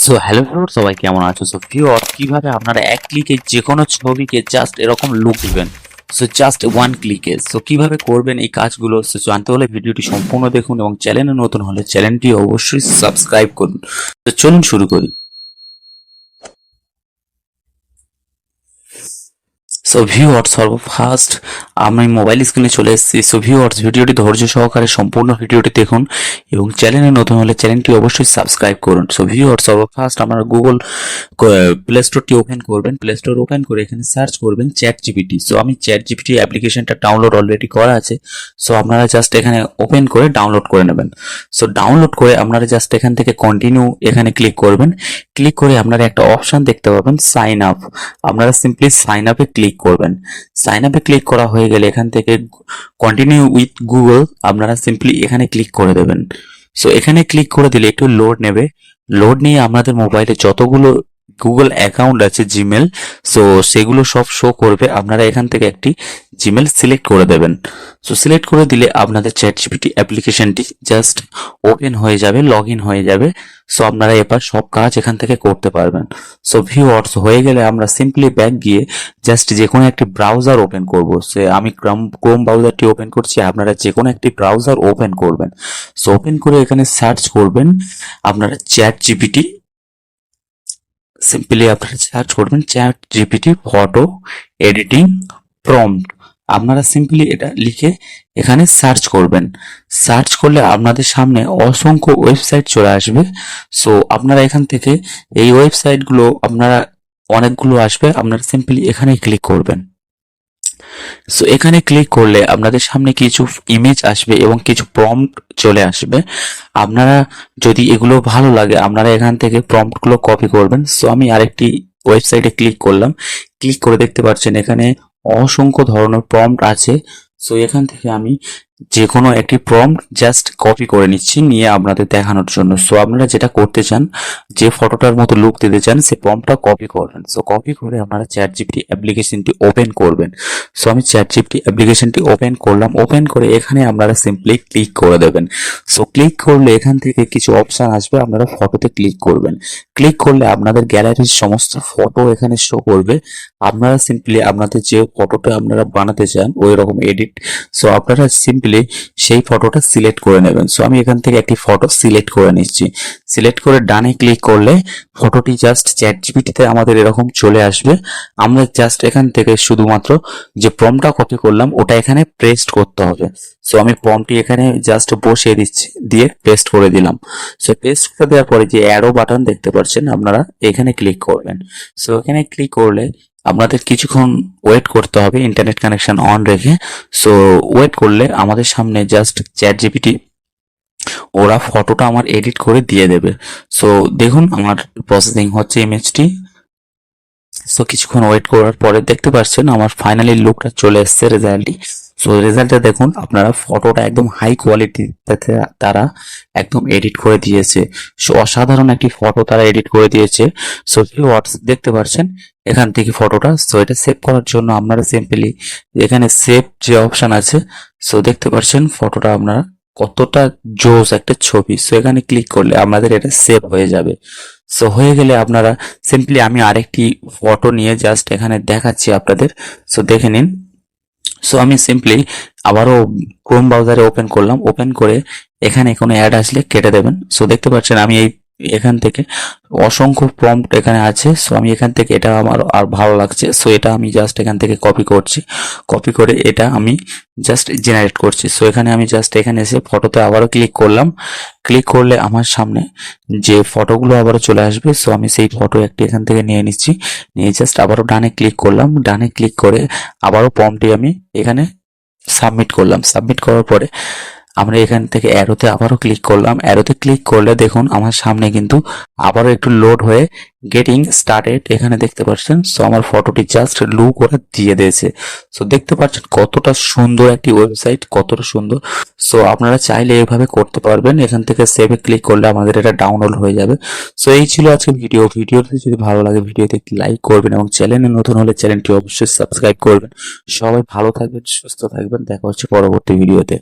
So hello viewer, সবাই কেমন আছো? সো ভিউয়ার, কিভাবে আপনারা এক ক্লিকে যে কোনো ছবিকে জাস্ট এরকম লুক দিবেন, সো জাস্ট ওয়ান ক্লিকে। সো কিভাবে করবেন এই কাজগুলো, সো জানতে হলে ভিডিওটি সম্পূর্ণ দেখুন এবং চ্যানেলে নতুন হলে চ্যানেলটি অবশ্যই সাবস্ক্রাইব করুন। তো চলুন শুরু করি। সো ভিউয়ার্স, সর্বফার্স্ট আমি মোবাইল স্ক্রিনে চলে এসেছি। সো ভিউয়ার্স, ভিডিওটি ধৈর্য সহকারে সম্পূর্ণ ভিডিওটি দেখুন এবং চ্যানেলে নতুন হলে চ্যানেলটি অবশ্যই সাবস্ক্রাইব করুন। সো ভিউয়ার্স, সর্বফার্স্ট আপনারা গুগল প্লে স্টোরটি ওপেন করবেন। প্লে স্টোর ওপেন করে এখানে সার্চ করবেন চ্যাট জিপিটি। সো আমি চ্যাট জিপিটি অ্যাপ্লিকেশনটা ডাউনলোড অলরেডি করা আছে। সো আপনারা জাস্ট এখানে ওপেন করে ডাউনলোড করে নেবেন। সো ডাউনলোড করে আপনারা জাস্ট এখান থেকে কন্টিনিউ এখানে ক্লিক করবেন। ক্লিক করে আপনারা একটা অপশন দেখতে পাবেন সাইন আপ। আপনারা সিম্পলি সাইন আপে ক্লিক করবেন। সাইন আপে ক্লিক করা হয়ে গেলে এখান থেকে কন্টিনিউ উইথ গুগল আপনারা সিম্পলি এখানে ক্লিক করে দেবেন। সো এখানে ক্লিক করে দিলে একটু লোড নেবে। লোড নিয়ে আপনাদের মোবাইলে যতগুলো গুগল অ্যাকাউন্ট আছে জিমেল, সো সেগুলো সব শো করবে। আপনারা এখান থেকে একটি জিমেল সিলেক্ট করে দেবেন। সো সিলেক্ট করে দিলে আপনাদের চ্যাট জিপিটি অ্যাপ্লিকেশনটি জাস্ট ওপেন হয়ে যাবে, লগ ইন হয়ে যাবে। সো আপনারা এবার সব কাজ এখান থেকে করতে পারবেন। সো ভিউয়ার্স, হয়ে গেলে আমরা সিম্পলি ব্যাক গিয়ে জাস্ট যে কোনো একটি ব্রাউজার ওপেন করব। সে আমি ক্রোম ব্রাউজারটি ওপেন করছি, আপনারা যে কোনো একটি ব্রাউজার ওপেন করবেন। সো ওপেন করে এখানে সার্চ করবেন আপনারা চ্যাট জিপিটি। সিম্পলি আপনারা সার্চ করবেন chat GPT photo editing prompt. আপনারা সিম্পলি এটা লিখে এখানে সার্চ করবেন। সার্চ করলে আপনাদের সামনে অসংখ্য ওয়েবসাইট চলে আসবে। সো আপনারা এখান থেকে এই ওয়েবসাইটগুলো আপনারা অনেকগুলো আসবে, আপনারা সিম্পলি এখানে ক্লিক করবেন। সো এখানে ক্লিক করলে আপনাদের সামনে কিছু ইমেজ আসবে এবং কিছু প্রম্পট চলে আসবে। আপনারা যদি এগুলো ভালো লাগে আপনারা এখান থেকে প্রম্পটগুলো কপি করবেন। সো আমি আরেকটি ওয়েবসাইটে ক্লিক করলাম। ক্লিক করে দেখতে পাচ্ছেন এখানে অসংখ্য ধরনের প্রম্পট আছে। সো এখান থেকে আমি যে কোনো একটি প্রম্পট জাস্ট কপি করে নিচ্ছি, নিয়ে আপনাদের দেখানোর জন্য। সো আপনারা যেটা করতে চান, যে ফটোটার মতো লুক দিতে চান, সে প্রম্পটটা কপি করবেন। সো কপি করে আপনারা চ্যাট জিপিটি অ্যাপ্লিকেশনটি ওপেন করবেন। সো আমি চ্যাট জিপিটি অ্যাপ্লিকেশনটি ওপেন করলাম। ওপেন করে এখানে আপনারা সিম্পলি ক্লিক করে দেবেন। সো ক্লিক করলে এখান থেকে কিছু অপশন আসবে, আপনারা ফটোতে ক্লিক করবেন। ক্লিক করলে আপনাদের গ্যালারির সমস্ত ফটো এখানে শো করবে। আপনারা সিম্পলি আপনাদের যে ফটোটা আপনারা বানাতে চান ওই রকম এডিট, সো আপনারা সিম্পলি সেই ফটোটা সিলেক্ট করে নেবেন। সো আমি এখান থেকে একটি ফটো সিলেক্ট করে নিচ্ছি। সিলেক্ট করে ডানে ক্লিক করলে ফটোটি জাস্ট চ্যাট জিপিটিতে আমাদের এরকম চলে আসবে। আমরা জাস্ট এখান থেকে শুধুমাত্র যে প্রম্পটটা কপি করলাম ওটা এখানে পেস্ট করতে হবে। সো আমি প্রম্পটটি এখানে জাস্ট বসিয়ে দিচ্ছি, দিয়ে পেস্ট করে দিলাম। সো পেস্ট করে দেওয়ার পরে যে অ্যারো বাটন দেখতে পাচ্ছেন আপনারা এখানে ক্লিক করবেন। সো এখানে ক্লিক করলে আপনাদের কিছুক্ষণ ওয়েট করতে হবে ইন্টারনেট কানেকশন অন রেখে। সো ওয়েট করলে আমাদের সামনে জাস্ট চ্যাট জিপিটি ওরা ফটোটা আমার এডিট করে দিয়ে দেবে। সো দেখুন আমার প্রসেসিং হচ্ছে ইমেজটি। সো কিছুক্ষণ ওয়েট করার পরে দেখতে পাচ্ছেন আমার ফাইনালি লুকটা চলে এসেছে, রেজাল্টটি। সো রেজাল্টটা দেখুন, আপনারা ফটোটা একদম হাই কোয়ালিটিতে তারা একদম এডিট করে দিয়েছে। সো অসাধারণ একটি ফটো তারা এডিট করে দিয়েছে। সো ভিউয়ার্স, দেখতে পাচ্ছেন এখান থেকে ফটোটা। সো এটা সেভ করার জন্য আপনারা সিম্পলি এখানে সেভ যে অপশন আছে, সো দেখতে পাচ্ছেন ফটোটা আপনারা কতটা জোস একটা ছবি। সো এখানে ক্লিক করলে আপনাদের এটা সেভ হয়ে যাবে। সো হয়ে গেলে আপনারা সিম্পলি আমি আরেকটি ফটো নিয়ে জাস্ট এখানে দেখাচ্ছি আপনাদের। সো দেখে নিন। সো আমি সিম্পলি আবারও ক্রোম ব্রাউজারে ওপেন করলাম। ওপেন করে এখানে কোনো অ্যাড আসলে কেটে দেবেন। সো দেখতে পাচ্ছেন আমি এখান থেকে অসংখ্য প্রম্পট এখানে আছে। সো আমি এখান থেকে এটা আমার আর ভালো লাগছে, সো এটা আমি জাস্ট এখান থেকে কপি করছি। কপি করে এটা আমি জাস্ট জেনারেট করছি। সো এখানে আমি জাস্ট এখানে এসে ফটোতে আবারও ক্লিক করলাম। ক্লিক করলে আমার সামনে যে ফটোগুলো আবারও চলে আসবে। সো আমি সেই ফটো একটি এখান থেকে নিয়ে নিচ্ছি, নিয়ে জাস্ট আবারও ডানে ক্লিক করলাম। ডানে ক্লিক করে আবারও প্রম্পটটি আমি এখানে সাবমিট করলাম। সাবমিট করার পরে আমরা এখান থেকে অ্যারোতে আবারও ক্লিক করলাম। অ্যারোতে ক্লিক করলে দেখুন আমার সামনে কিন্তু আবারও একটু লোড হয়ে গেটিং স্টার্টেড এখানে দেখতে পাচ্ছেন। সো আমার ফটোটি জাস্ট লুক ওরা দিয়ে দিয়েছে। সো দেখতে পাচ্ছেন কতটা সুন্দর একটি ওয়েবসাইট, কতটা সুন্দর। সো আপনারা চাইলে এভাবে করতে পারবেন। এখান থেকে সেভে ক্লিক করলে আমাদের এটা ডাউনলোড হয়ে যাবে। সো এই ছিল আজকে ভিডিওটি যদি ভালো লাগে ভিডিওতে একটি লাইক করবেন এবং চ্যানেলে নতুন হলে চ্যানেলটি অবশ্যই সাবস্ক্রাইব করবেন। সবাই ভালো থাকবেন, সুস্থ থাকবেন, দেখা হচ্ছে পরবর্তী ভিডিওতে।